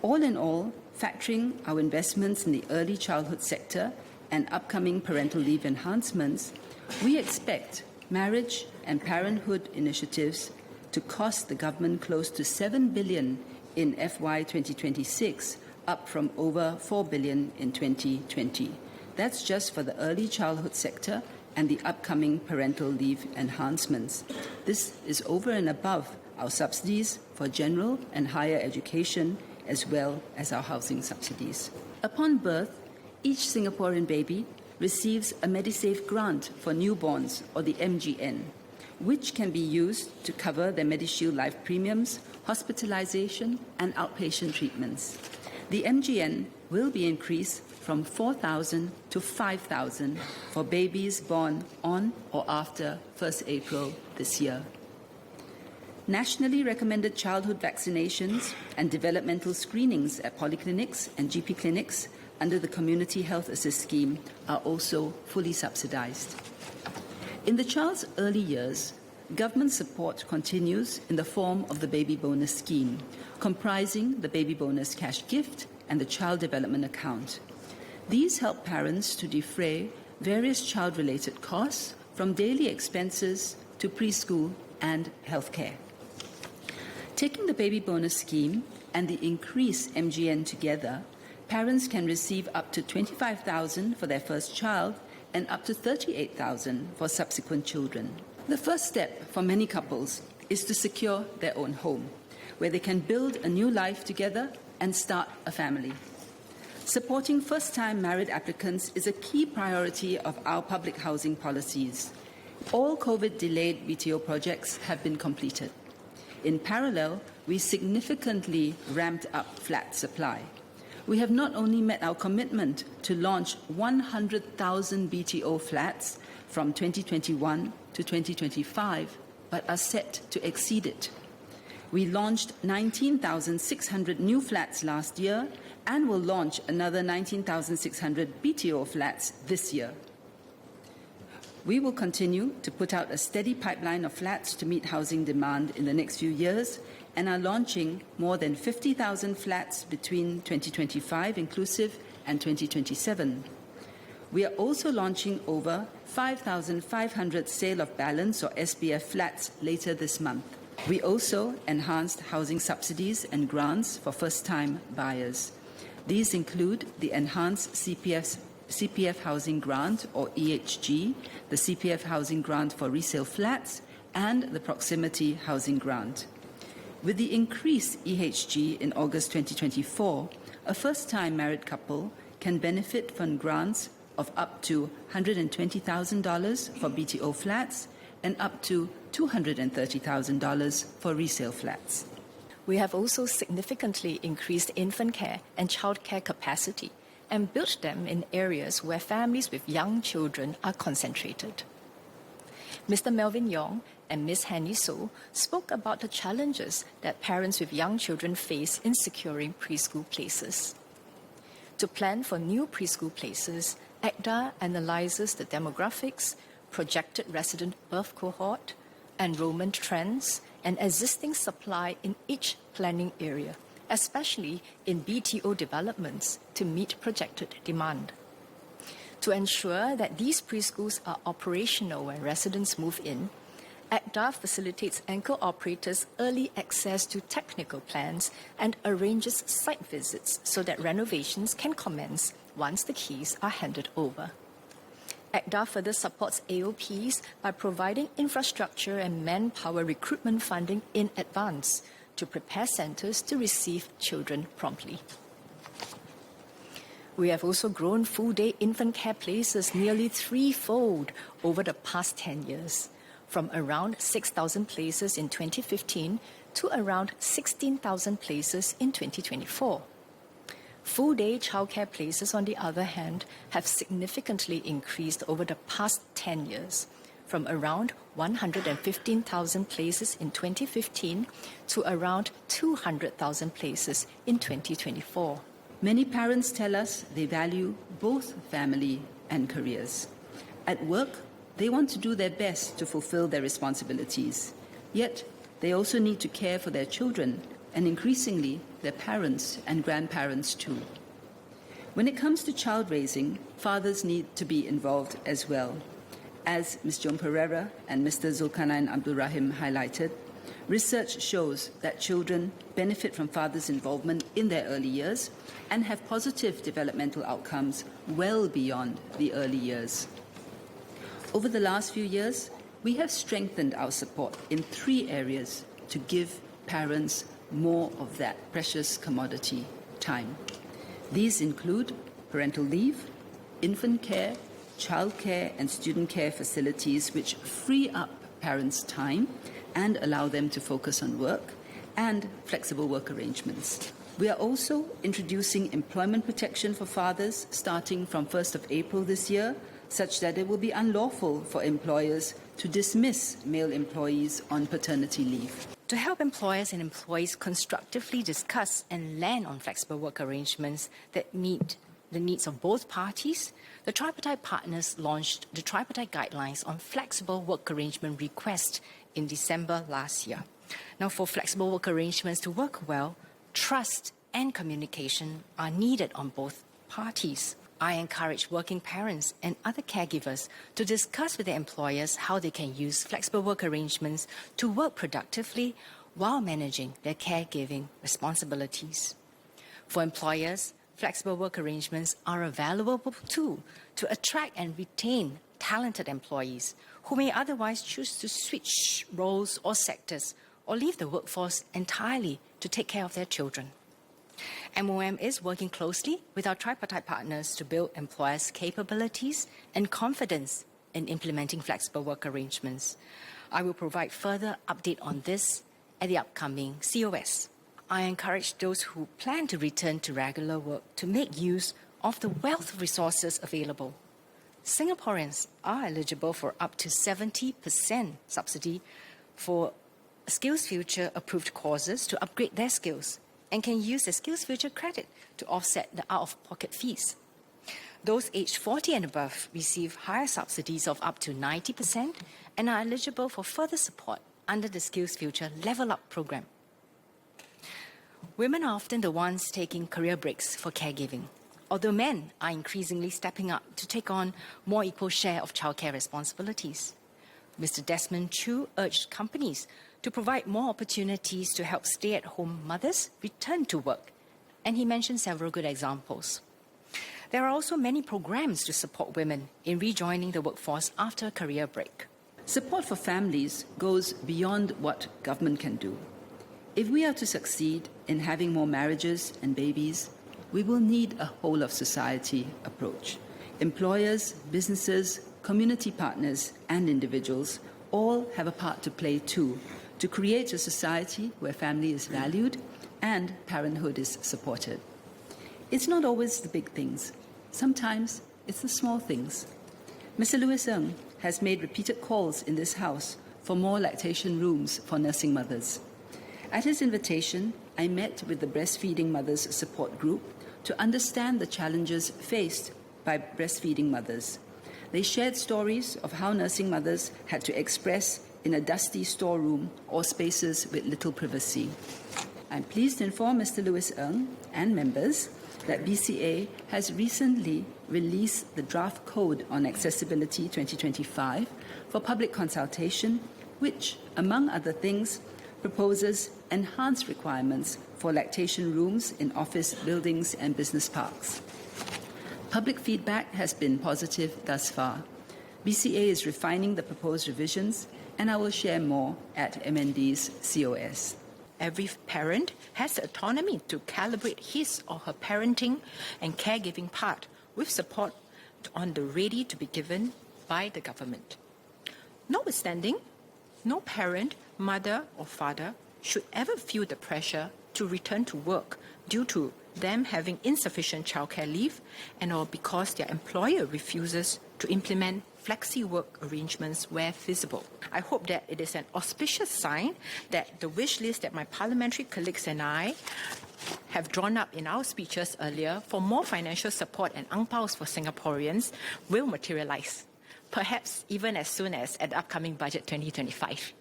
All in all, factoring our investments in the early childhood sector and upcoming parental leave enhancements, we expect marriage and parenthood initiatives to cost the government close to $7 billion in FY2026, up from over $4 billion in 2020. That's just for the early childhood sector and the upcoming parental leave enhancements. This is over and above our subsidies for general and higher education, as well as our housing subsidies. Upon birth, each Singaporean baby receives a MediSave grant for newborns, or the MGN, which can be used to cover their MediShield life premiums, hospitalization, and outpatient treatments. The MGN will be increased from 4,000 to 5,000 for babies born on or after 1st April this year. Nationally recommended childhood vaccinations and developmental screenings at polyclinics and GP clinics under the Community Health Assist Scheme are also fully subsidized. In the child's early years, government support continues in the form of the Baby Bonus Scheme, comprising the Baby Bonus Cash Gift and the Child Development Account. These help parents to defray various child-related costs, from daily expenses to preschool and healthcare. Taking the Baby Bonus Scheme and the increased MGN together, parents can receive up to $25,000 for their first child and up to $38,000 for subsequent children. The first step for many couples is to secure their own home, where they can build a new life together and start a family. Supporting first-time married applicants is a key priority of our public housing policies. All COVID-delayed BTO projects have been completed. In parallel, we significantly ramped up flat supply. We have not only met our commitment to launch 100,000 BTO flats from 2021 to 2025, but are set to exceed it. We launched 19,600 new flats last year and will launch another 19,600 BTO flats this year. We will continue to put out a steady pipeline of flats to meet housing demand in the next few years and are launching more than 50,000 flats between 2025 inclusive and 2027. We are also launching over 5,500 sale of balance or SBF flats later this month. We also enhanced housing subsidies and grants for first-time buyers. These include the enhanced CPF Housing Grant, or EHG, the CPF Housing Grant for resale flats, and the Proximity Housing Grant. With the increased EHG in August 2024, a first-time married couple can benefit from grants of up to $120,000 for BTO flats and up to $230,000 for resale flats. We have also significantly increased infant care and childcare capacity and built them in areas where families with young children are concentrated. Mr. Melvin Yong and Ms Hany Soh spoke about the challenges that parents with young children face in securing preschool places. To plan for new preschool places, ACDA analyzes the demographics, projected resident birth cohort, enrollment trends, and existing supply in each planning area, especially in BTO developments, to meet projected demand. To ensure that these preschools are operational when residents move in, ACDA facilitates anchor operators early access to technical plans and arranges site visits so that renovations can commence once the keys are handed over. ACDA further supports AOPs by providing infrastructure and manpower recruitment funding in advance to prepare centres to receive children promptly. We have also grown full-day infant care places nearly threefold over the past 10 years, from around 6,000 places in 2015 to around 16,000 places in 2024. Full-day childcare places, on the other hand, have significantly increased over the past 10 years, from around 115,000 places in 2015 to around 200,000 places in 2024. Many parents tell us they value both family and careers. At work, they want to do their best to fulfill their responsibilities. Yet, they also need to care for their children, and increasingly their parents and grandparents too. When it comes to child raising, fathers need to be involved as well. As Ms Joan Pereira and Mr Zhulkarnain Abdul Rahim highlighted, research shows that children benefit from fathers' involvement in their early years and have positive developmental outcomes well beyond the early years. Over the last few years, we have strengthened our support in 3 areas to give parents more of that precious commodity, time. These include parental leave, infant care, childcare and student care facilities which free up parents' time and allow them to focus on work, and flexible work arrangements. We are also introducing employment protection for fathers starting from 1st of April this year, such that it will be unlawful for employers to dismiss male employees on paternity leave. To help employers and employees constructively discuss and land on flexible work arrangements that meet the needs of both parties, the tripartite partners launched the tripartite guidelines on flexible work arrangement request in December last year. Now, for flexible work arrangements to work well, trust and communication are needed on both parties. I encourage working parents and other caregivers to discuss with their employers how they can use flexible work arrangements to work productively while managing their caregiving responsibilities. For employers, flexible work arrangements are a valuable tool to attract and retain talented employees who may otherwise choose to switch roles or sectors or leave the workforce entirely to take care of their children. MOM is working closely with our tripartite partners to build employers' capabilities and confidence in implementing flexible work arrangements. I will provide further update on this at the upcoming COS. I encourage those who plan to return to regular work to make use of the wealth of resources available. Singaporeans are eligible for up to 70% subsidy for SkillsFuture approved courses to upgrade their skills and can use the SkillsFuture credit to offset the out-of-pocket fees. Those aged 40 and above receive higher subsidies of up to 90% and are eligible for further support under the SkillsFuture Level Up program. Women are often the ones taking career breaks for caregiving, although men are increasingly stepping up to take on more equal share of childcare responsibilities. Mr. Desmond Chu urged companies to provide more opportunities to help stay-at-home mothers return to work, and he mentioned several good examples. There are also many programs to support women in rejoining the workforce after a career break. Support for families goes beyond what government can do. If we are to succeed in having more marriages and babies, we will need a whole-of-society approach. Employers, businesses, community partners, and individuals all have a part to play too, to create a society where family is valued and parenthood is supported. It's not always the big things. Sometimes it's the small things. Mr. Louis Ng has made repeated calls in this House for more lactation rooms for nursing mothers. At his invitation, I met with the Breastfeeding Mothers Support Group to understand the challenges faced by breastfeeding mothers. They shared stories of how nursing mothers had to express in a dusty storeroom or spaces with little privacy. I'm pleased to inform Mr. Louis Ng and members that BCA has recently released the draft Code on Accessibility 2025 for public consultation, which, among other things, proposes enhanced requirements for lactation rooms in office buildings and business parks. Public feedback has been positive thus far. BCA is refining the proposed revisions, and I will share more at MND's COS. Every parent has the autonomy to calibrate his or her parenting and caregiving part with support on the ready to be given by the government. Notwithstanding, no parent, mother or father should ever feel the pressure to return to work due to them having insufficient childcare leave and or because their employer refuses to implement flexi-work arrangements where feasible. I hope that it is an auspicious sign that the wish list that my parliamentary colleagues and I have drawn up in our speeches earlier for more financial support and ang paos for Singaporeans will materialize, perhaps even as soon as at the upcoming budget 2025.